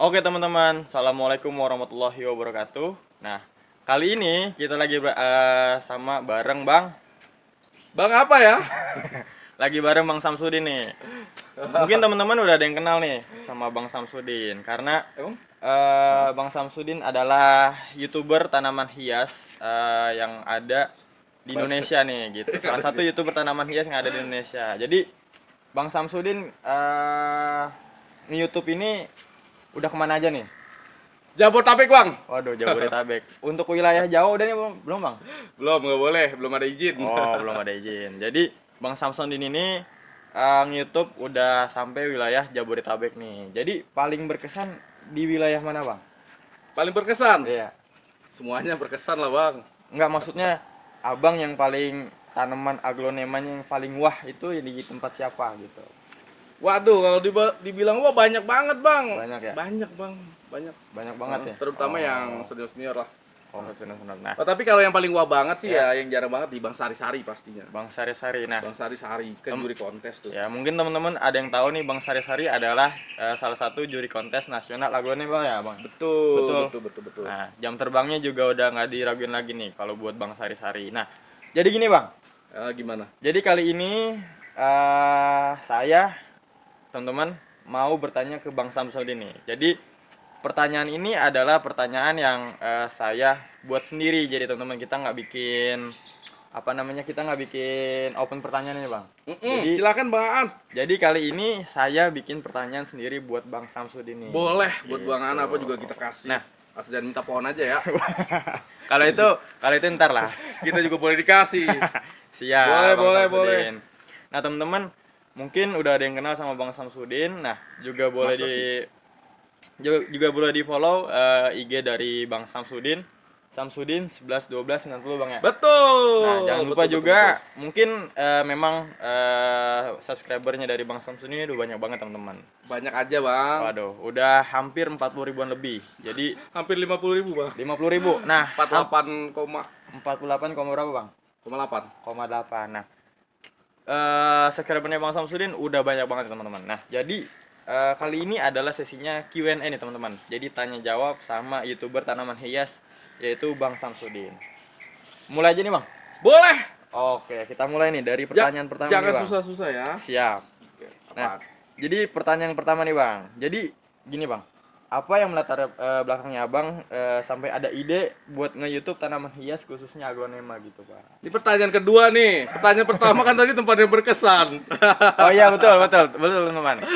Oke teman-teman, Assalamualaikum warahmatullahi wabarakatuh. Nah, kali ini kita lagi sama bareng Bang. Bang apa ya? Lagi bareng Bang Samsudin nih. Mungkin teman-teman udah ada yang kenal nih sama Bang Samsudin. Karena Emang? Bang Samsudin adalah YouTuber tanaman hias yang ada di Indonesia nih gitu. Salah satu YouTuber tanaman hias yang ada di Indonesia. Jadi Bang Samsudin YouTube ini udah kemana aja nih? Jabodetabek bang? Waduh, Jabodetabek. Untuk wilayah Jawa udah nih belum, Bang? Belum, nggak boleh, belum ada izin. Oh, belum ada izin. Jadi, Bang Samsudin ini YouTube udah sampai wilayah Jabodetabek nih. Jadi, paling berkesan di wilayah mana, Bang? Paling berkesan? Iya. Semuanya berkesan lah bang. Enggak, maksudnya Abang yang paling tanaman aglonemanya yang paling wah itu di tempat siapa gitu. Waduh, kalau dibilang wah banyak banget bang. Banyak ya? Banyak bang, banyak. Banyak banget ya? Terutama yang senior lah. Oh, benar-benar. Nah, Oh, tapi kalau yang paling wah banget sih Ya. ya, yang jarang banget di Bang Sari-Sari pastinya. Bang Sari-Sari. Nah, Bang Sari-Sari kan juri kontes tuh. ya, mungkin teman-teman ada yang tahu nih Bang Sari-Sari adalah salah satu juri kontes nasional aglonema ya, Bang. Betul, betul. Nah, jam terbangnya juga udah nggak diraguin lagi nih kalau buat Bang Sari-Sari. Nah, jadi gini, Bang. Gimana? Jadi kali ini saya teman-teman mau bertanya ke Bang Samsudin nih. Jadi pertanyaan ini adalah pertanyaan yang saya buat sendiri. Jadi teman-teman kita nggak bikin kita nggak bikin open pertanyaan ini, Bang. Jadi Silakan Bang Aan. Jadi kali ini saya bikin pertanyaan sendiri buat Bang Samsudin nih. Boleh, buat Gitu. Bang Aan apa juga kita kasih. Nah. Asal jangan minta pohon aja ya. kalau itu ntar lah. Kita juga boleh dikasih. Siap. Boleh, Bang boleh, Samsudin. Nah, teman-teman mungkin udah ada yang kenal sama Bang Samsudin. Nah, juga boleh Masa juga boleh di-follow IG dari Bang Samsudin. Samsudin 111290 Bang ya. Betul. Nah, jangan lupa betul, juga betul. mungkin memang subscribernya dari Bang Samsudin ini udah banyak banget, teman-teman. Banyak aja, Bang. Waduh, udah hampir 40 ribuan lebih. Jadi Hampir 50.000, Bang. 50 ribu. Nah, 48,8. 48, berapa, Bang? 8. Nah, subscribernya Bang Samsudin udah banyak banget, teman-teman. Nah, jadi kali ini adalah sesinya Q&A nih, teman-teman. Jadi tanya jawab sama YouTuber tanaman hias yaitu Bang Samsudin. Mulai aja nih, Bang. Boleh. Oke, kita mulai nih dari pertanyaan pertama Jangan nih, Bang. susah-susah ya. Siap. Oke, Nah, apaan? jadi pertanyaan pertama nih, Bang. Jadi gini, Bang. Apa yang melatar belakangnya Abang sampai ada ide buat nge-YouTube tanaman hias khususnya aglonema gitu, Pak? Ini pertanyaan kedua nih. Pertanyaan pertama kan tadi tempat yang berkesan. Oh iya, betul, teman-teman.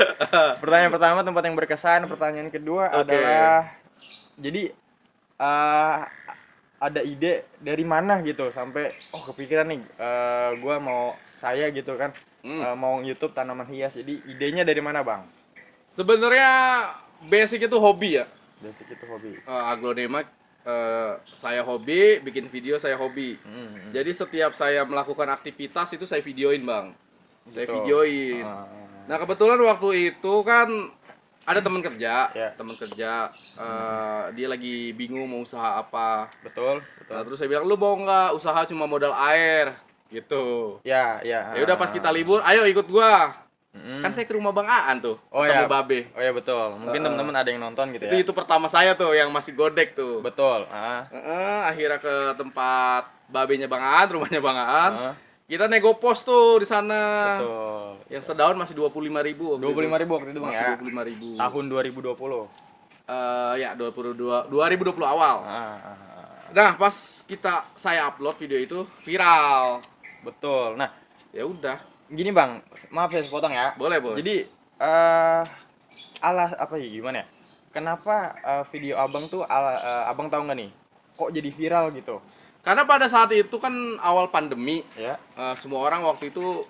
Pertanyaan pertama tempat yang berkesan, pertanyaan kedua Oke. adalah jadi ada ide dari mana gitu sampai kepikiran nih gua mau saya gitu kan mau YouTube tanaman hias. Jadi idenya dari mana, Bang? Sebenarnya basic itu hobi ya. Basic itu hobi. Aglonema saya hobi, bikin video saya hobi. Jadi setiap saya melakukan aktivitas itu saya videoin, Bang. Saya Gitu. videoin. Nah, kebetulan waktu itu kan ada teman kerja, Ya. dia lagi bingung mau usaha apa. Betul. Nah, terus saya bilang, "Lu mau nggak usaha cuma modal air?" Gitu. Ya. Ya udah pas kita libur, "Ayo ikut gua." Kan saya ke rumah Bang Aan tuh, Oh ketemu ya. Babe. Oh ya, betul. Mungkin teman-teman ada yang nonton gitu Itu ya. itu pertama saya tuh yang masih godek tuh. Betul. Akhirnya ke tempat babenya Bang Aan, rumahnya Bang Aan. Heeh. Kita nego pos tuh di sana. Betul. Yang sedaun masih 25.000. 25.000 waktu itu, Bang, Masih ya. 25.000. Tahun 2020. Ya 2020 awal. Nah, pas saya upload video itu viral. Betul. Nah, Ya udah, gini, Bang, maaf ya sepotong ya. boleh. Jadi apa ya, gimana ya? Kenapa video Abang tuh Abang tahu nggak nih? Kok jadi viral gitu? Karena pada saat itu kan awal pandemi, Ya. semua orang waktu itu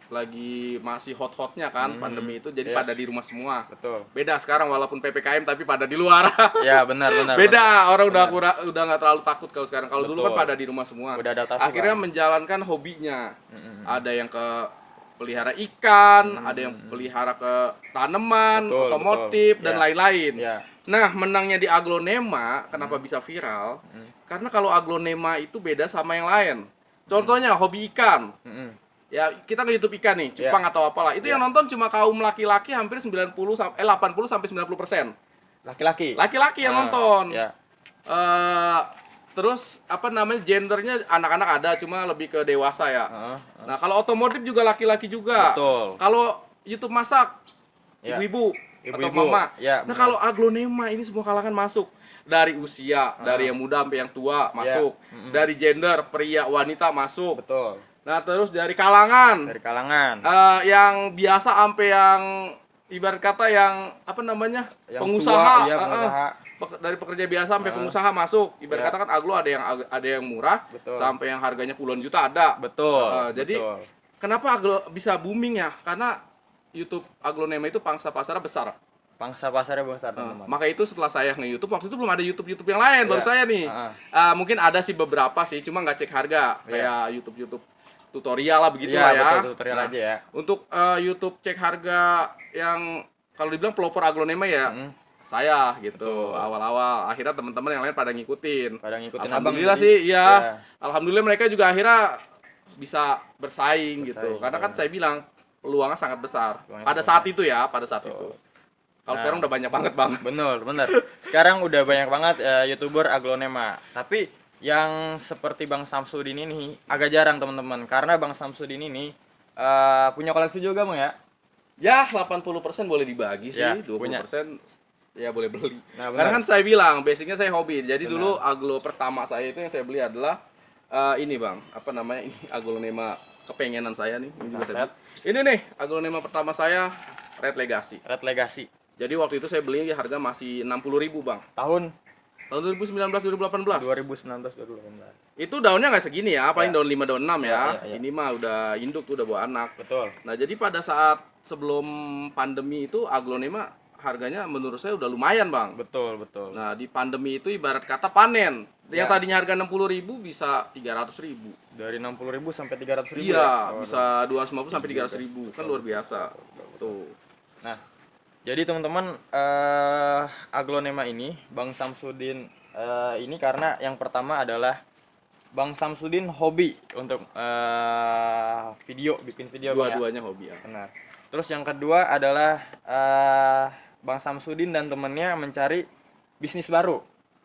lagi masih hot-hotnya kan pandemi itu, jadi Iya. pada di rumah semua. Betul. Beda sekarang walaupun PPKM tapi pada di luar. Ya, benar. Beda, orang Benar. udah nggak terlalu takut kalau sekarang. Kalau dulu kan Betul. pada di rumah semua. Udah adaptasi, Akhirnya Bang. menjalankan hobinya. Ada yang ke pelihara ikan, ada yang pelihara ke tanaman, Betul, otomotif betul. dan Ya. lain-lain. Ya. Nah, menangnya di aglonema, kenapa bisa viral? Karena kalau aglonema itu beda sama yang lain. Contohnya hobi ikan. Ya, kita ke YouTube ikan nih, cupang atau apalah. Itu yang nonton cuma kaum laki-laki hampir 80 sampai 90%. laki-laki. Laki-laki yang nonton. Ya. Eh, terus apa namanya, gendernya anak-anak ada, cuma lebih ke dewasa ya. Nah, kalau otomotif juga laki-laki juga. Betul. Kalau YouTube masak, Ya. ibu-ibu atau Ibu-ibu. mama. Ya, Nah, benar. kalau aglonema ini semua kalangan masuk. Dari usia, dari yang muda sampai yang tua masuk. Dari gender, pria, wanita masuk. Betul. Nah, terus dari kalangan, Dari kalangan. yang biasa sampai yang ibarat kata yang apa namanya, Yang pengusaha, tua, iya, pengusaha. dari pekerja biasa sampai pengusaha masuk. Ibarat Iya. kata kan aglo ada yang murah, Betul. sampai yang harganya puluhan juta ada. Betul. Jadi betul. kenapa aglo bisa booming ya? Karena YouTube aglonema itu pangsa pasarnya besar. Pangsa pasarnya besar, teman-teman. Maka itu setelah saya nge-YouTube, waktu itu belum ada YouTube yang lain, baru Iya. saya nih. Mungkin ada sih beberapa sih, cuma nggak cek harga. Kayak YouTube tutorial lah begitulah Iya, ya. betul, tutorial aja ya. Untuk YouTube cek harga yang kalau dibilang pelopor aglonema ya, saya gitu. Betul. Awal-awal, akhirnya teman-teman yang lain pada ngikutin. Pada ngikutin Alhamdulillah abang, sih, jadi- iya. ya. Alhamdulillah mereka juga akhirnya bisa bersaing gitu. Bersaing, Karena kan ya. saya bilang peluangnya sangat besar. Peluangnya Pada sangat saat itu ya, pada saat itu. Kalau Nah. sekarang udah banyak banget, Bang. Bener. Sekarang udah banyak banget YouTuber aglonema. Tapi yang seperti Bang Samsudin ini agak jarang, teman-teman. Karena Bang Samsudin ini punya koleksi juga, Bang ya. Ya, 80% boleh dibagi sih, Ya, 20% ya boleh beli. Nah, benar. Karena kan saya bilang, basicnya saya hobi. Jadi Benar. dulu aglo pertama saya itu yang saya beli adalah ini, Bang. Apa namanya? Ini aglonema kepengenan saya nih. Ini juga saya beli. Ini nih, aglonema pertama saya, Red Legacy. Red Legacy. Jadi waktu itu saya beli harga masih 60.000, Bang. Tahun Tahun 2019 2018. 2019-2018. Itu daunnya nggak segini ya, paling Ya. daun 5 daun 6 ya. Ya. Ini mah udah induk tuh, udah bawa anak. Betul. Nah, jadi pada saat sebelum pandemi itu aglonema harganya menurut saya udah lumayan, Bang. Betul. Nah, di pandemi itu ibarat kata panen. Yang Ya. tadinya harga 60.000 bisa 300.000. Dari 60.000 sampai 300.000. Iya, ya? bisa 250 sampai Tinggi 300.000. Kan luar biasa. Tuh. Nah, jadi teman-teman, aglonema ini Bang Samsudin ini karena yang pertama adalah Bang Samsudin hobi untuk bikin video, Bang, ya? Dua-duanya hobi ya. Benar. Terus yang kedua adalah Bang Samsudin dan temennya mencari bisnis baru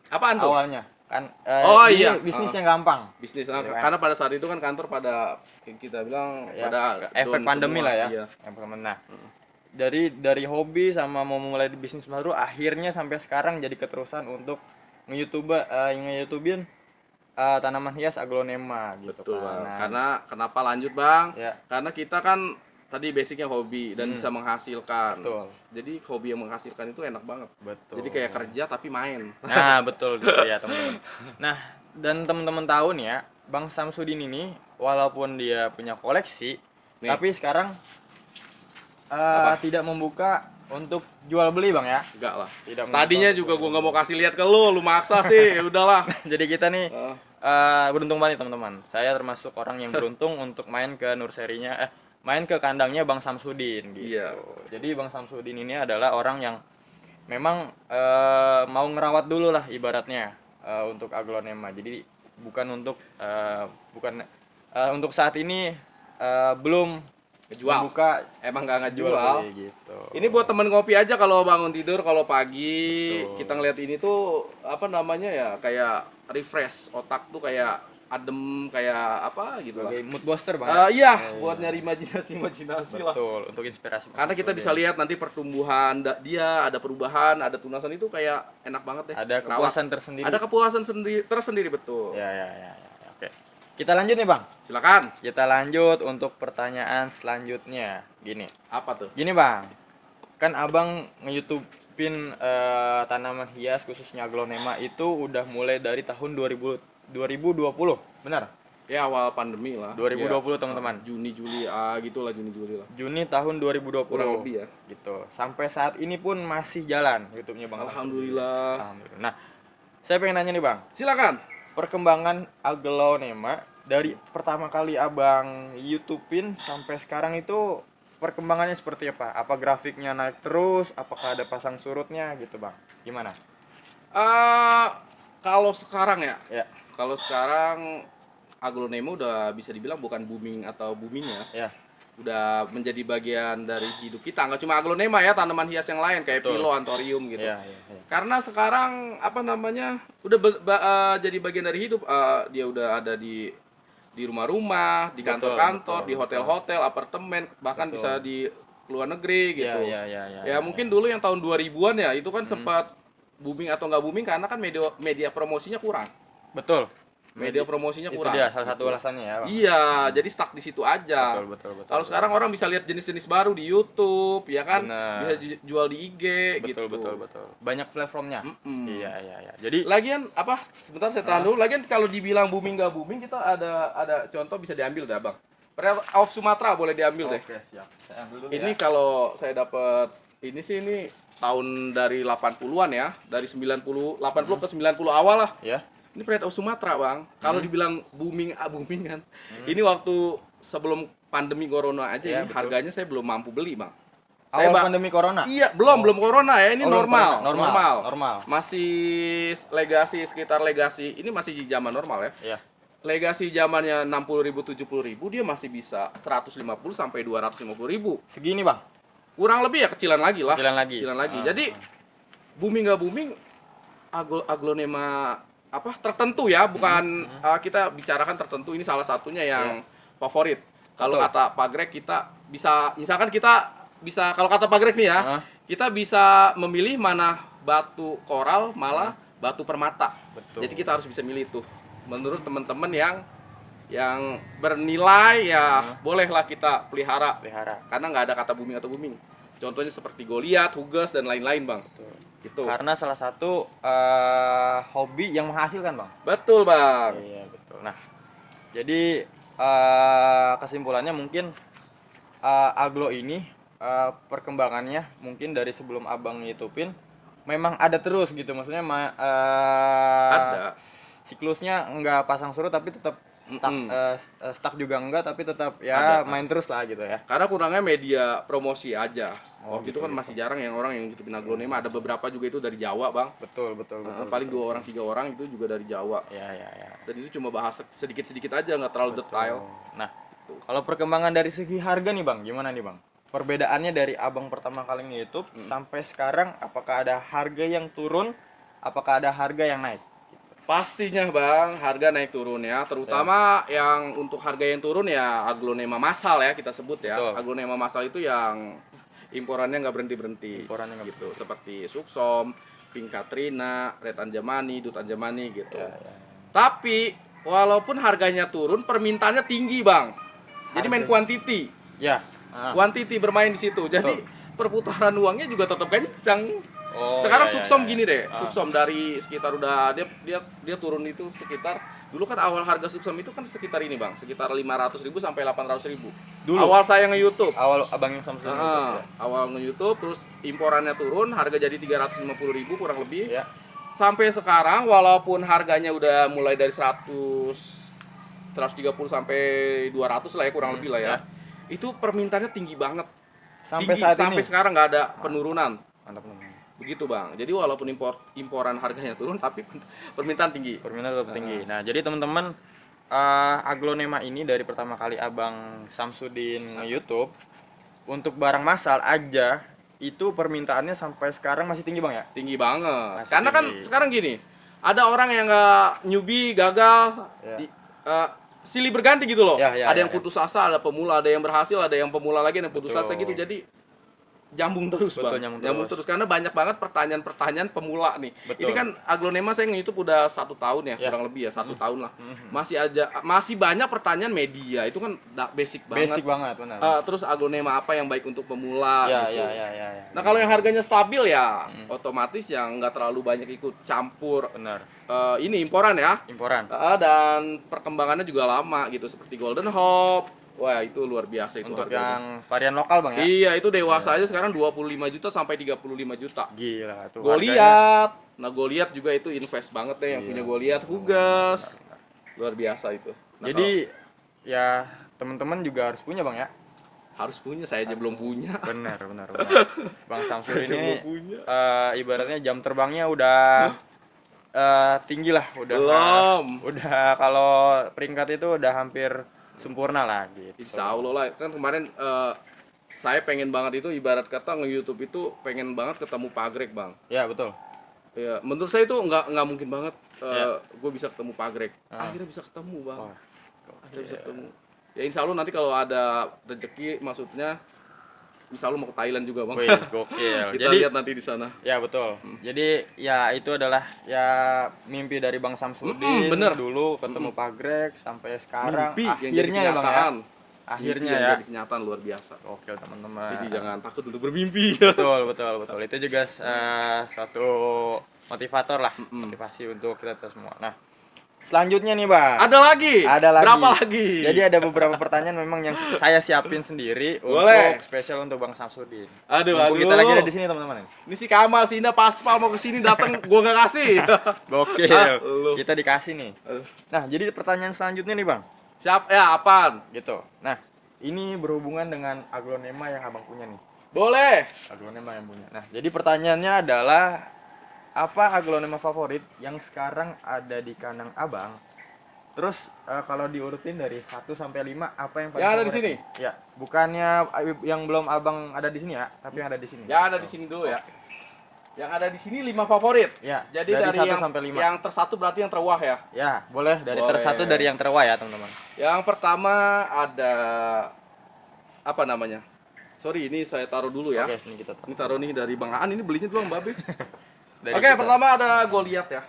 Apaan tuh? awalnya kan. Oh, ini iya. bisnis yang gampang. Bisnis. Iya kan? Karena pada saat itu kan kantor pada kita bilang Ya, pada efek down pandemi semua. lah ya. Iya. Nah, dari hobi sama mau mulai di bisnis baru, akhirnya sampai sekarang jadi keterusan untuk nge-YouTubein tanaman hias aglonema gitu. Betul, kan. Bang. Nah, Karena kenapa lanjut, Bang? Ya. Karena kita kan tadi basicnya hobi dan bisa menghasilkan. Betul. Jadi hobi yang menghasilkan itu enak banget. Betul. Jadi kayak kerja tapi main. Nah, betul gitu ya, teman-teman. Nah, dan teman-teman tahu nih ya, Bang Samsudin ini walaupun dia punya koleksi, Nih. tapi sekarang Apa? tidak membuka untuk jual beli, Bang ya. Enggak lah. Tidak Tadinya membuka juga gua nggak mau kasih lihat ke lu maksa sih. Ya udahlah. Jadi kita nih Eh, beruntung banget, teman-teman. Saya termasuk orang yang beruntung untuk main ke nursery-nya, main ke kandangnya Bang Samsudin gitu. Iya. Jadi Bang Samsudin ini adalah orang yang memang mau ngerawat dulu lah ibaratnya untuk aglonema. Jadi bukan untuk untuk saat ini belum Ngejual. buka Emang nggak jual ngejual. beli gitu. Ini buat temen ngopi aja kalau bangun tidur, kalau pagi Betul. kita ngeliat ini tuh apa namanya ya, kayak refresh otak tuh, kayak adem, kayak apa gitu lah. sebagai mood booster, Bang. Iya, buat nyari imajinasi lah. Betul, untuk inspirasi. Karena kita bisa lihat nanti pertumbuhan dia, ada perubahan, ada tunasan, itu kayak enak banget deh. ada Rawat. kepuasan tersendiri. Ada kepuasan tersendiri, betul. Ya. Oke. Kita lanjut nih, Bang. Silakan. Kita lanjut untuk pertanyaan selanjutnya. Apa tuh? Gini, Bang. Kan Abang nge-YouTubein tanaman hias khususnya aglonema itu udah mulai dari tahun 2020. Benar? Ya awal pandemi lah. 2020, Ya. teman-teman. Juni Juli gitulah, Juni Juli lah. Juni tahun 2020. Kurang lebih ya. Gitu. Sampai saat ini pun masih jalan YouTube-nya, Bang. Alhamdulillah. Alhamdulillah. Nah, saya pengen nanya nih, Bang. Silakan. Perkembangan aglonema dari pertama kali Abang YouTubein sampai sekarang itu perkembangannya seperti apa? Apa grafiknya naik terus? Apakah ada pasang surutnya gitu, Bang? Gimana? Kalau sekarang ya, Ya. kalau sekarang aglonema udah bisa dibilang bukan booming atau booming ya. Ya. udah menjadi bagian dari hidup kita. Nggak cuma aglonema ya, tanaman hias yang lain kayak Betul. pilo, anthurium gitu. Iya, iya, iya. Karena sekarang apa namanya udah jadi bagian dari hidup. Dia udah ada di rumah-rumah, di Betul, kantor-kantor, betul, di hotel-hotel, apartemen, bahkan Betul. bisa di luar negeri Iya, gitu. iya, iya, iya, Ya iya. mungkin dulu yang tahun 2000-an ya itu kan sempat booming atau nggak booming karena kan media promosinya kurang. Betul. Media promosinya Itu kurang. dia salah satu gitu. alasannya ya, Bang. Iya, jadi stuck di situ aja. Betul, betul, betul. Kalau sekarang orang bisa lihat jenis-jenis baru di YouTube, ya kan? Benar. Bisa jual di IG Betul, gitu. betul, betul. Banyak platformnya. Mm-mm. Iya, iya, iya. Jadi Lagian apa? Sebentar saya tahan dulu. Lagian kalau dibilang booming nggak booming, kita ada contoh bisa diambil dah, Bang. Parrot of Sumatera boleh diambil deh. oke, siap. Saya ambil dulu Ini ya. kalau saya dapat ini sih ini tahun dari 80-an ya, dari 80 ke 90 awal lah. Ya. Ini Parrot of Sumatera, Bang. Kalau dibilang booming kan. Ini waktu sebelum pandemi corona aja Ya, ini betul. harganya saya belum mampu beli, Bang. Awal Ba- pandemi corona. Iya, belum corona ya. Ini Oh, belum normal, corona. Normal. Masih sekitar legasi. Ini masih zaman normal ya. Iya. Legasi zamannya 60.000 70.000 dia masih bisa 150 sampai 250.000. Segini, Bang. Kurang lebih ya kecilan lagi lah. Kecilan lagi. Kecilan lagi. Ah, Jadi booming nggak booming aglonema apa tertentu ya, bukan kita bicarakan tertentu ini salah satunya yang favorit. Kalau Betul. kata Pak Greg kita bisa misalkan kita bisa kalau kata Pak Greg nih ya, kita bisa memilih mana batu koral malah batu permata. Betul. Jadi kita harus bisa milih tuh. Menurut teman-teman yang bernilai ya bolehlah kita pelihara pelihara. karena nggak ada kata booming atau booming. Contohnya seperti Goliath, Hugas dan lain-lain, Bang. Gitu. Karena salah satu hobi yang menghasilkan, Bang. Betul, Bang. Iya, betul. Nah, jadi kesimpulannya mungkin aglo ini perkembangannya mungkin dari sebelum Abang ngitupin memang ada terus gitu. Maksudnya Ada. siklusnya nggak pasang surut tapi tetap stuck, stuck juga enggak tapi tetap Ada. ya main terus lah gitu ya. Karena kurangnya media promosi aja. Oh, Waktu gitu, itu kan masih jarang yang orang yang ngitipin aglonema. Ada beberapa juga itu dari Jawa, Bang. Betul, betul, betul. Paling 2 orang 3 orang itu juga dari Jawa. Ya, ya, ya. Dan itu cuma bahas sedikit-sedikit aja, nggak terlalu detail. Nah, kalau perkembangan dari segi harga nih, Bang, gimana nih, Bang? Perbedaannya dari Abang pertama kali nge-YouTube sampai sekarang, apakah ada harga yang turun? Apakah ada harga yang naik? Pastinya, Bang, harga naik turun ya. Terutama yang untuk harga yang turun ya aglonema massal ya kita sebut ya. Betul. Aglonema massal itu yang imporannya nggak berhenti-berhenti. Imporannya nggak gitu. Seperti Suksom, Pink Katrina, Red Anjamani, Dut Anjamani gitu. Ya. Tapi walaupun harganya turun, permintaannya tinggi, Bang. Jadi main quantity. Ya. Quantity bermain di situ. Jadi perputaran uangnya juga tetap kencang. Oh, Sekarang ya, ya, Suksom ya. gini deh. Suksom dari sekitar udah dia turun itu sekitar dulu kan awal harga Suksom itu kan sekitar ini, Bang. Sekitar 500.000 sampai 800.000. Dulu. Awal saya nge-YouTube. Awal Abang yang Samsung. Awal nge-YouTube terus imporannya turun, harga jadi 350.000 kurang lebih. Ya. Sampai sekarang walaupun harganya udah mulai dari 130 sampai 200 lah ya kurang lebih lah ya. Itu permintaannya tinggi banget. Sampai Tinggi, saat sampai ini. sekarang nggak ada penurunan. Mantap, mantap. Begitu, Bang. Jadi walaupun imporan harganya turun tapi permintaan tinggi. Permintaan tetap tinggi. Nah, jadi teman-teman aglonema ini dari pertama kali Abang Samsudin nge-YouTube untuk barang massal aja itu permintaannya sampai sekarang masih tinggi, Bang ya? Tinggi banget. Masih Karena kan tinggi. sekarang gini, ada orang yang nggak newbie, gagal, silih berganti gitu loh. Ya, Ada yang putus asa, ada pemula, ada yang berhasil, ada yang pemula lagi, ada yang putus Betul. asa gitu. Jadi jambung terus, Betul, Bang. nyambung terus karena banyak banget pertanyaan-pertanyaan pemula nih. Betul. Ini kan aglonema saya nge-YouTube udah 1 tahun ya, kurang lebih ya 1 tahun lah. Masih banyak pertanyaan media. Itu kan basic banget. Basic banget, benar. Terus aglonema apa yang baik untuk pemula Ya, gitu. ya. Nah kalau yang harganya stabil ya otomatis yang nggak terlalu banyak ikut campur Benar. ini imporan ya. Imporan. Dan perkembangannya juga lama gitu seperti Golden Hope. Wah itu luar biasa itu Untuk harganya. yang varian lokal, Bang ya? Iya itu dewasa aja sekarang 25 juta sampai 35 juta. Gila tuh. Goliath. Nah Goliath juga itu invest banget deh yang Iya. punya Goliath, Hugas. Luar biasa itu. Nah, Jadi ya teman-teman juga harus punya, Bang ya? harus punya, saya aja belum punya. Benar. Bang Samsul Saya aja ini belum punya. ibaratnya jam terbangnya udah tinggi lah, udah Belum. udah kalau peringkat itu udah hampir sempurna lah gitu. Insya Allah lah. Kan kemarin saya pengen banget itu, ibarat kata nge-YouTube itu pengen banget ketemu Pak Greg, Bang. Ya, betul. Ya, menurut saya itu nggak mungkin banget Ya. gue bisa ketemu Pak Greg. Ah. Akhirnya bisa ketemu, Bang. Wah, Akhirnya bisa ketemu. Ya insya Allah nanti kalau ada rezeki, maksudnya insya Allah mau ke Thailand juga, Bang. wih, gokil. Kita Jadi lihat nanti di sana. ya betul. Jadi ya itu adalah ya mimpi dari Bang Samsudin bener. dulu ketemu Pak Greg sampai sekarang Mimpi yang jadi akhirnya ya Bang ya. kenyataan. Akhirnya Mimpi yang ya. jadi kenyataan luar biasa. Gokil teman-teman. Jadi jangan takut untuk bermimpi. Betul. Itu juga suatu motivator lah, motivasi untuk kita semua. Nah, selanjutnya nih Bang. Ada lagi? Ada lagi. Berapa lagi? Jadi ada beberapa pertanyaan memang yang saya siapin sendiri Boleh. untuk spesial untuk Bang Samsudin. Aduh, Mumpung kita lagi ada di sini teman-teman. Ini si Kamal, si Indah Paspal mau kesini datang, gua nggak kasih. Gokil. Ah, lu. Kita dikasih nih. Nah, jadi pertanyaan selanjutnya nih Bang. Siap, ya apaan? Gitu. Nah, ini berhubungan dengan aglonema yang Abang punya nih. Boleh. Aglonema yang punya. Nah, jadi pertanyaannya adalah apa aglonema favorit yang sekarang ada di kandang Abang? Terus kalau diurutin dari 1 sampai 5 apa yang paling Yang ada di favorit? sini? Ya, bukannya yang belum Abang ada di sini ya, tapi yang ada di sini. Yang ada di sini dulu ya. Yang ada di sini 5 favorit. Ya, Jadi dari 1 yang sampai 5. yang tersatu berarti yang terwah ya. Ya, boleh dari Boleh. tersatu dari yang terwah ya, teman-teman. Yang pertama ada apa namanya? Sorry, ini saya taruh dulu ya. Oke, sini kita Ini taruh nih dari Bang Aan, ini belinya dulu Bang Babe. Dari Oke, kita. pertama ada Goliath ya.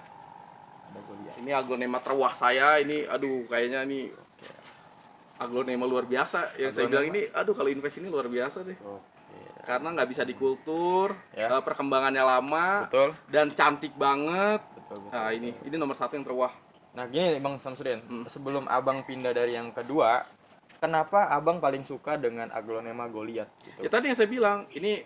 Ada Goliath. Ini aglonema terwah saya, ini aduh kayaknya ini aglonema luar biasa. Yang saya bilang ini, aduh kalau invest ini luar biasa deh. Oke. Karena nggak bisa dikultur, Ya. perkembangannya lama, Betul. dan cantik banget. Betul. Nah ini nomor satu yang terwah. Nah, gini Bang Samsudin, sebelum Abang pindah dari yang kedua, kenapa Abang paling suka dengan aglonema Goliath gitu? Ya tadi yang saya bilang, ini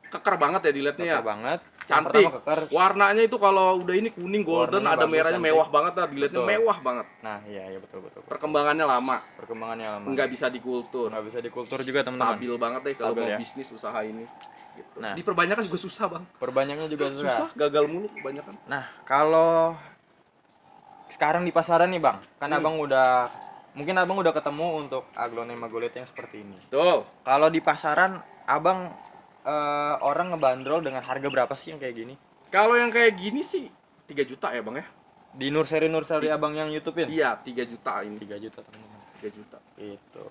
keker banget ya dilihatnya ya. Keker banget. Yang Cantik. pertama keker. Warnanya itu kalau udah ini kuning golden, Warnanya ada bagus, merahnya cantik. mewah banget lah, dilihatnya Betul. mewah banget. Nah, iya betul. Perkembangannya lama, Perkembangannya lama. nggak bisa dikultur. Nggak bisa dikultur juga teman-teman. Stabil banget deh kalau Stabil, mau ya. bisnis usaha ini. Gitu. Nah. Diperbanyakan juga susah bang. Perbanyaknya juga Susah, gagal mulu kebanyakan. Nah, kalau sekarang di pasaran nih Bang, kan Abang mungkin Abang udah ketemu untuk aglonema Goliath yang seperti ini. Tuh, Kalau di pasaran Abang orang ngebandrol dengan harga berapa sih yang kayak gini? kalau yang kayak gini sih 3 juta ya bang ya? Di nursery Abang yang YouTube-in? Iya, 3 juta ini. 3 juta teman-teman. 3 juta. Itu.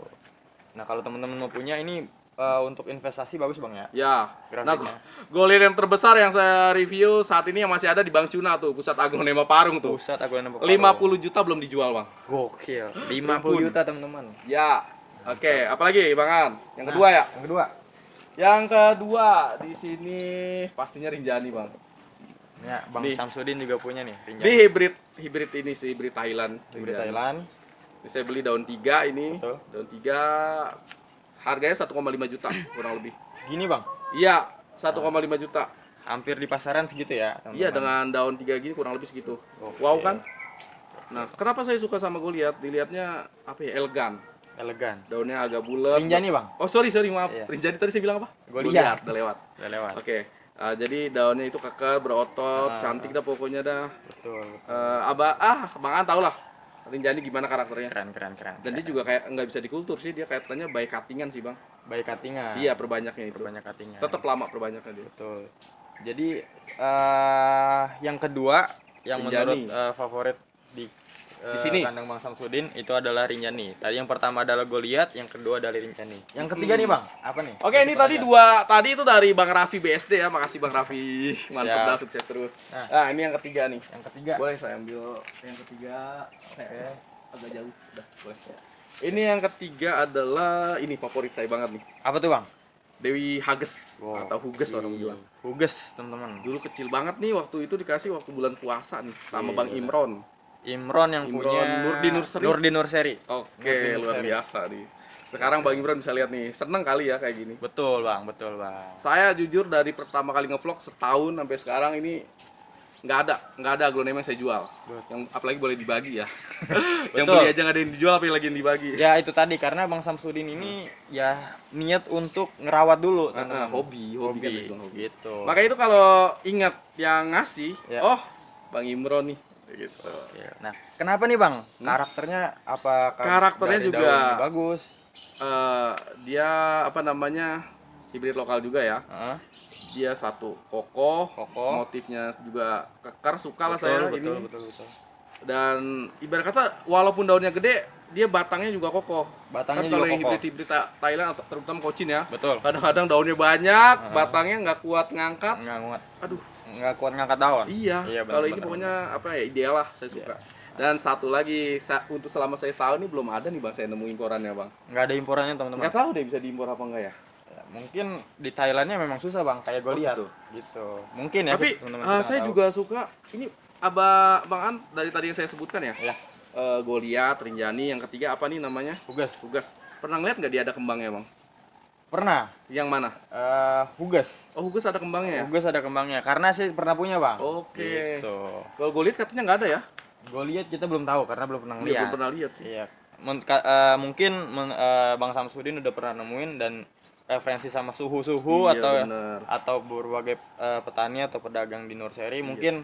Nah, kalau teman-teman mau punya ini untuk investasi bagus Bang ya. Ya. Nah, Grafiknya. Goliath yang terbesar yang saya review saat ini yang masih ada di Bang Cuna tuh, pusat aglonema Parung tuh. Pusat aglonema 50 juta belum dijual, Bang. Gokil. 50 juta teman-teman. Ya. Oke, apalagi Bang An? Yang kedua ya? Yang kedua. Yang kedua di sini pastinya Rinjani, Bang. Ya, Bang Nih. Samsudin juga punya nih. Rinjani. Ini hybrid ini sih, hybrid Thailand. Hybrid Rinjani. Thailand. Ini saya beli daun 3 ini. Betul. Daun 3 harganya 1,5 juta kurang lebih. Segini Bang. Iya, 1,5 juta. Hampir di pasaran segitu ya, teman-teman. Iya, dengan daun 3 gini kurang lebih segitu. Oke. Wow kan? Nah, kenapa saya suka sama Goliath? Dilihatnya apa ya? Elegan. Elegan. Daunnya agak bulat. Rinjani Bang. Oh, sorry maaf. Iya. Rinjani tadi saya bilang apa? Goliath. Udah lewat. Udah lewat. Oke. Jadi daunnya itu keker, berotot, Ah, cantik dah pokoknya dah. Betul. Bang An tau lah Rinjani gimana karakternya. Keren. Dan dia juga kayak nggak bisa dikultur sih, dia kayaknya by cuttingan sih bang. Baik cuttingan. Iya, perbanyaknya itu. Perbanyak cuttingan. Tetap lama perbanyaknya dia. Betul. Jadi yang kedua yang Rinjani. menurut favorit di sini. kandang Bang Samsudin itu adalah Rinjani. Tadi yang pertama adalah Goliath, yang kedua adalah Rinjani. Yang ketiga nih Bang, apa nih? Oke, ini tadi tadi itu dari Bang Raffi BSD ya. Makasih Bang Raffi. Mantap Siap. dah, sukses terus. Nah. Nah, ini yang ketiga nih. Yang ketiga. Boleh saya ambil yang ketiga. Saya agak jauh. Udah, boleh. Ini yang ketiga adalah ini favorit saya banget nih. Apa tuh Bang? Dewi Hages Wow. atau Huges orang bilang. Huges, teman-teman. Dulu kecil banget nih waktu itu dikasih waktu bulan puasa nih sama Iya. Bang Imron. Imron yang Imron punya Nurdi Nurseri. Nurseri. Oke, Nurdi luar Nurseri. biasa nih. Sekarang Bang Imron bisa lihat nih, seneng kali ya kayak gini. Betul Bang, betul Bang. Saya jujur dari pertama kali ngevlog setahun sampai sekarang ini nggak ada aglonema yang saya jual. Yang apalagi boleh dibagi ya. Yang Betul. beli aja nggak ada yang dijual, apalagi yang dibagi. Ya itu tadi karena Bang Samsudin ini ya niat untuk ngerawat dulu. Hobi kan saya bilang hobi. Gitu. Makanya itu kalau ingat yang ngasih, Ya. oh Bang Imron nih, gitu. Oke. Nah, kenapa nih Bang? Karakternya apa? Karakternya dari juga daun bagus. Dia apa namanya, hibrid lokal juga ya. Heeh. Dia satu kokoh, Kokoh. motifnya juga kekar, suka lah Betul, saya betul, ini. betul, betul. Dan ibarat kata walaupun daunnya gede, dia batangnya juga kokoh. Batangnya Kan juga kalau yang kokoh. hibrid Thailand atau terutama Cochin ya, Betul. kadang-kadang daunnya banyak, batangnya nggak kuat ngangkat. Nggak kuat. Aduh, Nggak kuat ngangkat daun. iya. Iya, Kalau ini benar, pokoknya apa ya, ideal lah, saya suka. Dan satu lagi, untuk selama saya tahu ini belum ada nih bang, saya nemu imporannya bang. Nggak ada imporannya teman-teman. Nggak tahu deh bisa diimpor apa enggak ya. Ya, mungkin di Thailandnya memang susah Bang, kayak gue lihat. Gitu. Gitu. Mungkin ya. Tapi teman-teman kita nggak saya tahu. juga suka ini Bang An dari tadi yang saya sebutkan ya. Ya. Goliat, Rinjani, yang ketiga apa nih namanya? Hugas. Hugas. Pernah ngeliat nggak dia ada kembangnya bang? Pernah. Yang mana? Hugas. Oh Hugas ada kembangnya ya? Hugas ada kembangnya. Karena sih pernah punya Bang. Oke. Gitu. Kalau Goliat katanya nggak ada ya? Gue lihat kita belum tahu karena belum pernah Iya, lihat. belum pernah lihat sih. Iya. Mungkin Bang Samsudin udah pernah nemuin dan referensi sama suhu-suhu Iya, atau bener. atau berbagai petani atau pedagang di Nurseri mungkin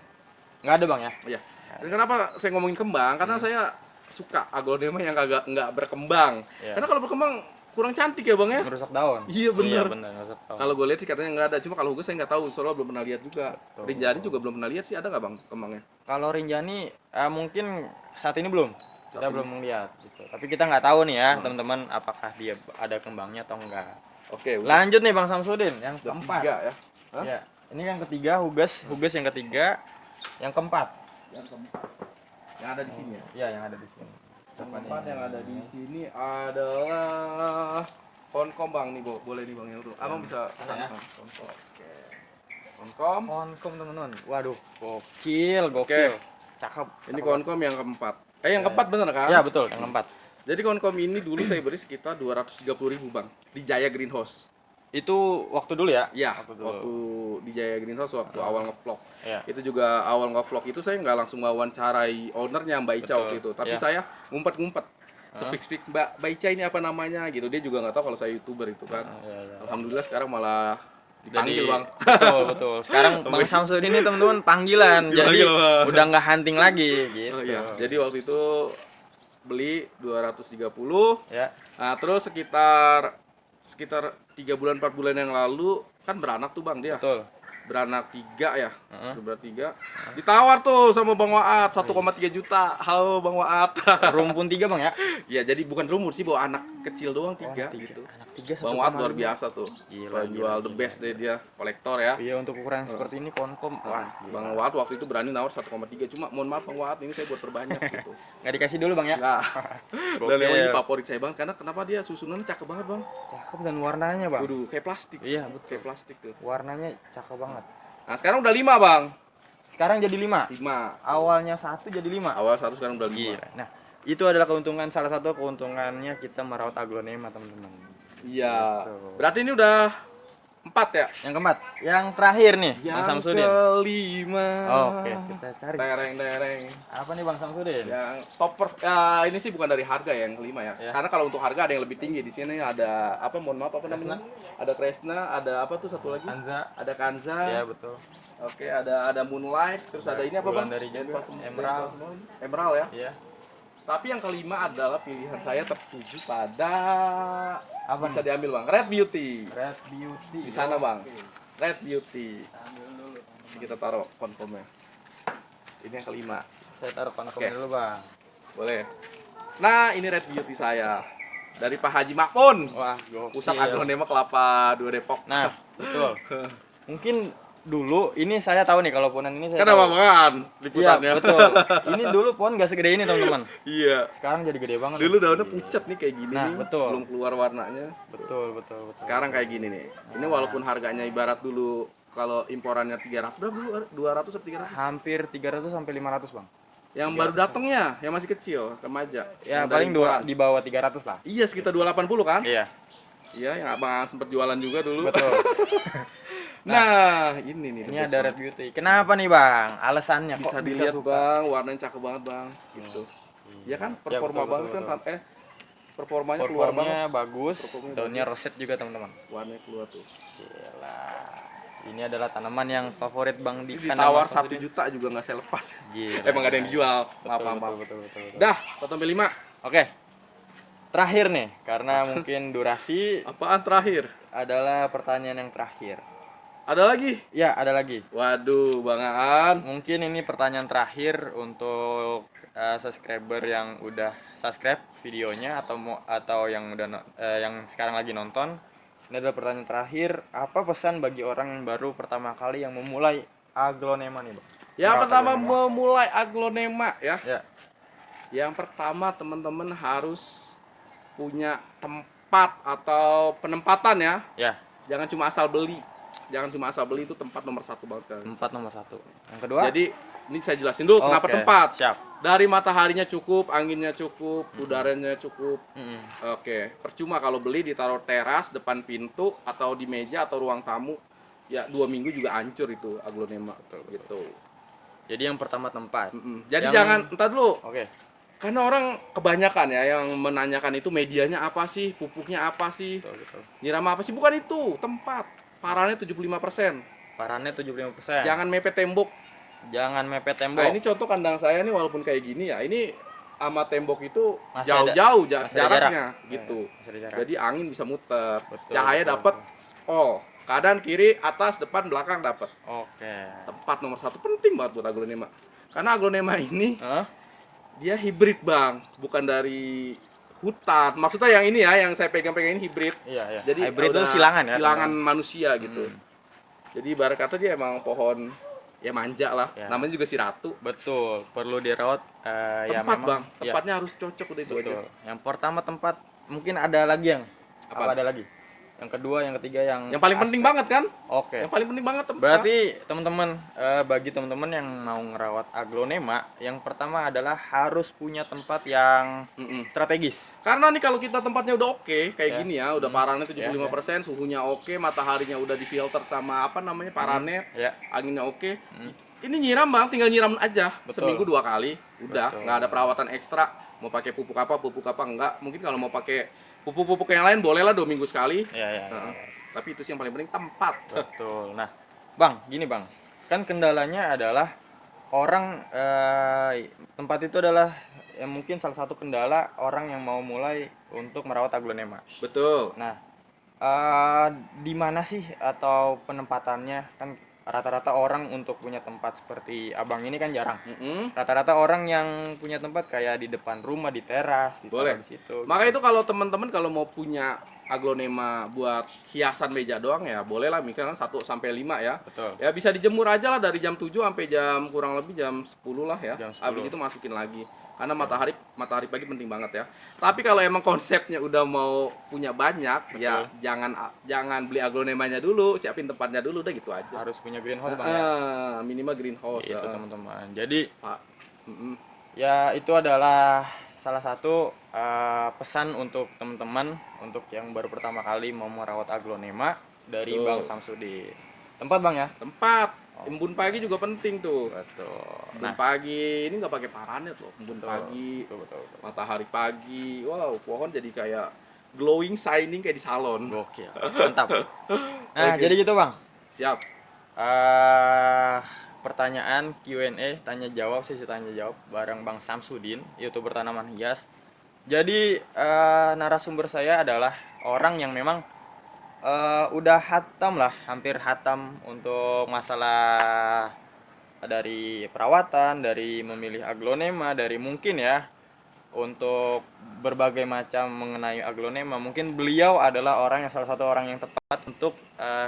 nggak ada Bang ya. Iya. Dan kenapa saya ngomongin kembang? Karena saya suka aglonema yang nggak berkembang. Iya. Karena kalau berkembang kurang cantik ya bang ya. Merusak daun. Iya, bener. Iya benar, merusak daun. Kalau gue lihat sih katanya nggak ada. Cuma kalau Hugas saya nggak tahu. Soalnya belum pernah lihat juga. Betul. Rinjani juga belum pernah lihat sih. Ada nggak bang kembangnya? Kalau Rinjani mungkin saat ini belum. Kita Saat ini. belum melihat gitu. Tapi kita nggak tahu nih ya, teman-teman apakah dia ada kembangnya atau enggak. Oke. Lanjut nih Bang Samsudin yang Udah keempat. tiga ya. Hah? Ya. Ini yang ketiga Hugas yang ketiga, yang keempat. Yang keempat. Yang ada di sini ya. Iya, yang ada di sini. Yang keempat yang ada di sini adalah Honkom bang nih, boleh nih bang yang dulu. Abang bisa Ada ya? Honkom. Oke. Honkom. Honkom teman-teman. Waduh, gokil. Cakep. Ini Honkom yang keempat. Yang keempat bener kan? Ya, betul, yang keempat. Jadi Honkom ini dulu saya beli sekitar 230.000 bang di Jaya Greenhouse. Itu waktu dulu ya? Iya, Waktu dulu. waktu di Jaya Greenhouse waktu awal ngevlog. Iya. Itu juga awal ngevlog itu saya nggak langsung wawancarai ownernya Mbak Ica Betul. waktu itu, tapi Iya. saya ngumpet-ngumpet. Speak Mbak Ica ini apa namanya gitu. Dia juga nggak tahu kalau saya YouTuber itu kan. Iya, iya. Alhamdulillah sekarang malah dipanggil bang. Betul. Sekarang Bang Samsudin ini teman-teman panggilan. Jadi Dipanggil, Bang. udah nggak hunting lagi gitu. Oh, iya. Jadi waktu itu beli 230. Ya. Nah, terus sekitar 3 bulan 4 bulan yang lalu kan beranak tuh bang dia. Betul. Beranak 3 ya. Heeh. Beranak 3. Ditawar tuh sama Bang Waat 1,3 juta. Halo Bang Waat. Rumpun 3 Bang ya? Ya jadi bukan rumor sih, bawa anak kecil doang 3 gitu. Anak 3 Bang Waat luar biasa tuh. Gila, Penjual the best deh dia, kolektor ya. Iya, untuk ukuran seperti ini Honkom. Wah, Bang Waat waktu itu berani nawar 1,3, cuma mohon maaf Bang Waat ini saya buat perbanyak gitu. nggak dikasih dulu Bang ya? Enggak. Gokil. Dan yang ini favorit saya Bang, karena kenapa dia susunannya cakep banget Bang. Cakep dan warnanya Bang. Waduh, kayak plastik. Iya, betul. Kayak plastik tuh. Warnanya cakep banget. Nah, sekarang udah 5 Bang. Sekarang jadi 5. 5. Awalnya 1 jadi 5. Awal 1 sekarang udah 5. Gila. Nah, itu adalah keuntungan, salah satu keuntungannya kita merawat aglonema teman-teman. Iya. Gitu. Berarti ini udah 4 ya? Yang keempat, yang terakhir nih, Bang Samsudin. kelima. Oke, kita cari. Dereng. Apa nih Bang Samsudin? Yang topper ya ini sih bukan dari harga ya, yang kelima ya. Ya. Karena kalau untuk harga ada yang lebih tinggi. Di sini ada apa, mohon maaf apa namanya? Ada Kresna, ada apa tuh satu lagi? Anza. Ada Kanza. Ya, betul. Oke, ada Moonlight, terus ada ini apa, Bang? Wulandari juga. Denpasar- Emerald. Emerald ya. Iya. Tapi yang kelima adalah pilihan saya tertuju pada Apa bisa nih? diambil, Bang. Red Beauty. Red Beauty. Di sana, Bang. Red Beauty. Ini kita taruh konfirmnya. Ini yang kelima. Saya taruh konkom Oke. dulu, Bang. Boleh. Nah, ini Red Beauty saya. Dari Pak Haji Makmun. Wah, gokil. Pusat Aglonema Kelapa 2 Depok. Nah, betul. Mungkin dulu ini saya tahu nih kalau pohonan ini saya Kan apa tahu. kan Iya, liputannya. betul. Ini dulu pohon nggak segede ini, teman-teman. Iya. Sekarang jadi gede banget. Dulu daunnya pucat nih kayak gini Nah, nih. betul. Belum keluar warnanya. Betul. Sekarang kayak gini nih. Ini walaupun harganya ibarat dulu kalau imporannya 300 berapa dulu? 200 atau 300? hampir 300 sampai 500, Bang. Yang baru datangnya, yang masih kecil, remaja. Ya, Yang paling dari imporan. di bawah 300 lah. Iya, sekitar 280 kan? Iya, Iya, yang Abang sempat jualan juga dulu. betul. Nah, ini nih. Ini ada Red Beauty. Kenapa nih, Bang? Alasannya kok bisa dilihat suka? Bang, warnanya cakep banget Bang, gitu. Ya kan, Ya, performa betul, banget betul, kan, performanya keluar banget. Performanya bagus, Performanya daunnya roset juga, teman-teman. Warnanya keluar tuh. Gila. Ini adalah tanaman yang favorit Bang di kandang Ditawar Bang 1 Samsudin. juta juga nggak saya lepas. Gila. Emang gak ada yang dijual. Maaf, Betul, maaf. betul. Dah, 1 sampai 5. Oke. Terakhir nih, karena mungkin durasi Apaan terakhir? adalah pertanyaan yang terakhir. Ada lagi? Ya, ada lagi. Waduh, Bang Aan. Mungkin ini pertanyaan terakhir untuk subscriber yang udah subscribe videonya atau yang yang sekarang lagi nonton. Ini adalah pertanyaan terakhir. Apa pesan bagi orang yang baru pertama kali yang memulai aglonema nih, Bang? Yang Merawat pertama aglonema. memulai aglonema ya. Ya. Yang pertama teman-teman harus punya tempat atau penempatan ya. Ya, Jangan cuma asal beli. Jangan cuma asal beli, itu tempat nomor 1 banget kan. tempat nomor 1. Yang kedua? Jadi ini saya jelasin dulu kenapa Oke, tempat. Siap. Dari mataharinya cukup, anginnya cukup, udaranya cukup. Mm-mm. Oke, percuma kalau beli ditaruh teras, depan pintu, atau di meja atau ruang tamu. Ya 2 minggu juga hancur itu aglonema. Gitu. Jadi yang pertama tempat. Jadi Yang- jangan, entar dulu. Oke. Karena orang kebanyakan ya yang menanyakan itu medianya apa sih, pupuknya apa sih, Betul. nyiram apa sih, bukan itu, tempat. Parahnya 75%. Parannya 75%. Jangan mepet tembok. Jangan mepet tembok. Nah, ini contoh kandang saya nih walaupun kayak gini ya, ini sama tembok itu Masih jauh-jauh masih ada jaraknya jarak. gitu. Masih ada jarak. Jadi angin bisa muter, Betul, cahaya betul, dapat all, kanan, kiri, atas, depan, belakang dapat. Oke. Tempat nomor 1 penting banget buat aglonema. Karena aglonema ini Hah? dia hibrid bang, bukan dari hutan. Maksudnya yang ini ya, yang saya pegang-pegang ini hibrid. Iya. Jadi hybrid itu udah silangan ya. silangan teman-teman? manusia gitu. Jadi ibarat kata dia emang pohon ya manja lah. Ya. Namanya juga si ratu. Betul. Perlu dirawat. Ya Tempat memang. bang, Ya, tempatnya harus cocok udah itu aja. betul. Yang pertama tempat. Mungkin ada lagi yang. Apa? Ada lagi. Yang kedua, yang ketiga, yang. Yang paling penting banget kan? Oke. Yang paling penting banget tempat. Berarti teman-teman, bagi teman-teman yang mau ngerawat aglonema, yang pertama adalah harus punya tempat yang strategis. Karena nih kalau kita tempatnya udah oke kayak Ya. gini ya, udah parannya 75%, suhunya oke, mataharinya udah difilter sama apa namanya paranet, Ya. anginnya oke. Ini nyiram bang, tinggal nyiram aja. Betul. Seminggu 2 kali, udah Betul. nggak ada perawatan ekstra. Mau pakai pupuk apa enggak. Mungkin kalau mau pakai pupuk-pupuk yang lain bolehlah 2 minggu sekali. Ya. Heeh. Tapi itu sih yang paling penting tempat. Betul. Nah, Bang, gini Bang, kan kendalanya adalah orang tempat itu adalah mungkin salah satu kendala orang yang mau mulai untuk merawat aglonema. Betul. Nah, di mana sih atau penempatannya? Kan rata-rata orang untuk punya tempat seperti Abang ini kan jarang. Rata-rata orang yang punya tempat kayak di depan rumah, di teras, Boleh. di situ. Maka itu kalau teman-teman kalau mau punya aglonema buat hiasan meja doang ya boleh lah misalkan 1 sampai 5 ya. Betul. Ya bisa dijemur aja lah dari jam 7 sampai jam kurang lebih jam 10 lah ya. Jam 10. Habis itu masukin lagi. Karena matahari pagi penting banget ya. Tapi kalau emang konsepnya udah mau punya banyak, ya jangan beli aglonemanya dulu, siapin tempatnya dulu udah gitu aja. Harus punya greenhouse Bang ya. Minimal greenhouse. Itu teman-teman. Jadi Pak. ya itu adalah salah satu pesan untuk teman-teman untuk yang baru pertama kali mau merawat aglonema dari Betul. Bang Samsudin. Tempat Bang ya? Tempat. Embun pagi juga penting tuh. Betul. Embun pagi ini nggak pakai paranet loh. Embun betul, pagi, betul. matahari pagi. Wow, pohon jadi kayak glowing, shining kayak di salon. Gokil. Mantap. Nah, Oke. jadi gitu Bang. Siap. Pertanyaan Q&A tanya jawab, sesi tanya jawab bareng Bang Samsudin, YouTuber tanaman hias. Jadi narasumber saya adalah orang yang memang udah hatam lah, hampir hatam untuk masalah dari perawatan, dari memilih aglonema, dari mungkin ya untuk berbagai macam mengenai aglonema. Mungkin beliau adalah orang yang salah satu orang yang tepat untuk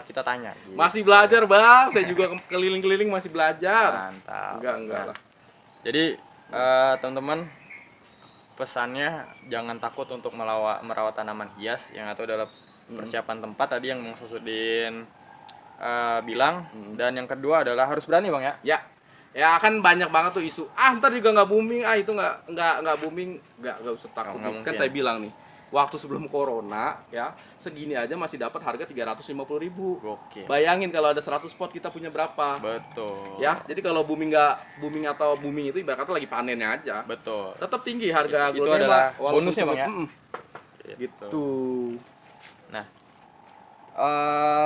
kita tanya. Gitu. Masih belajar bang, saya juga keliling-keliling masih belajar. Mantap. Enggak Nah, lah. Jadi teman-teman, pesannya jangan takut untuk merawat tanaman hias, yang itu adalah persiapan tempat tadi yang Bang Samsudin bilang, dan yang kedua adalah harus berani Bang ya. Ya kan banyak banget tuh isu. Ntar juga nggak booming. Itu nggak booming. Nggak usah takut. Nggak Kan mungkin. saya bilang nih, waktu sebelum corona ya segini aja masih dapat harga 350.000. Gokil. Bayangin kalau ada 100 pot kita punya berapa? Betul. Ya, jadi kalau booming nggak booming atau booming itu ibarat kata lagi panennya aja. Betul. Tetap tinggi harga Itu aglonema, adalah walaupun bonusnya Bang ya. gitu. Nah,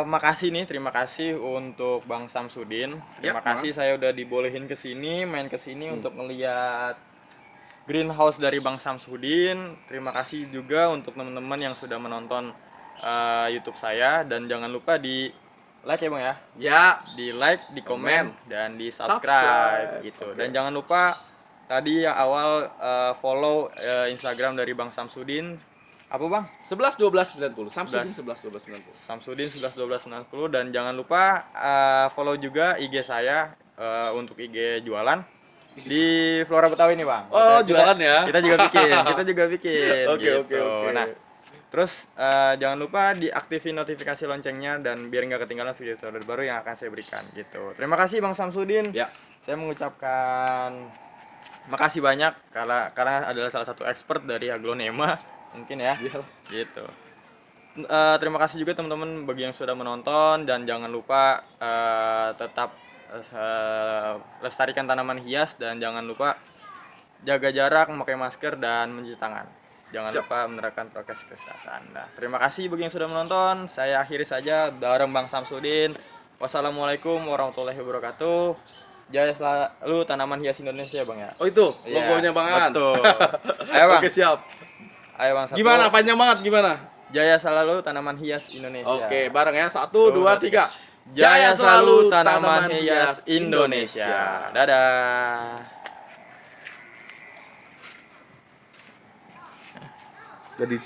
Makasih nih, terima kasih untuk Bang Samsudin. Terima Ya, kasih saya udah dibolehin ke sini, main ke sini untuk ngeliat greenhouse dari Bang Samsudin. Terima kasih juga untuk teman-teman yang sudah menonton YouTube saya, dan jangan lupa di like ya Bang ya. Ya, Di like, di komen, dan di Subscribe. subscribe gitu. Oke. Dan jangan lupa tadi ya awal follow Instagram dari Bang Samsudin. Apa Bang? 11 12 90. Samsudin 11 12 90. Samsudin 11 12 90. Dan jangan lupa follow juga IG saya untuk IG jualan di Flora Betawi nih Bang. Oh, jualan ya. Kita juga bikin, kita juga bikin. Oke, gitu. oke, oke. Nah, terus jangan lupa diaktifin notifikasi loncengnya dan biar nggak ketinggalan video terbaru yang akan saya berikan gitu. Terima kasih Bang Samsudin. Ya. Saya mengucapkan makasih banyak karena adalah salah satu expert dari aglonema mungkin ya. Iya. Gitu. Terima kasih juga teman-teman bagi yang sudah menonton, dan jangan lupa tetap lestarikan tanaman hias, dan jangan lupa jaga jarak, memakai masker, dan mencuci tangan. Jangan Siap. lupa menerapkan prokes kesehatan. Nah, terima kasih bagi yang sudah menonton. Saya akhiri saja bareng Bang Samsudin. Wassalamualaikum warahmatullahi wabarakatuh. Jaya selalu tanaman hias Indonesia Bang ya. Oh, itu Iya, logonya Bang An. Betul. Ayo Bang. Oke, siap. Ayo Bang. Gimana? Panjang banget gimana? Jaya selalu tanaman hias Indonesia. Oke, bareng ya. 1 2 3. Jaya selalu tanaman hias Indonesia. Dadah. Jadi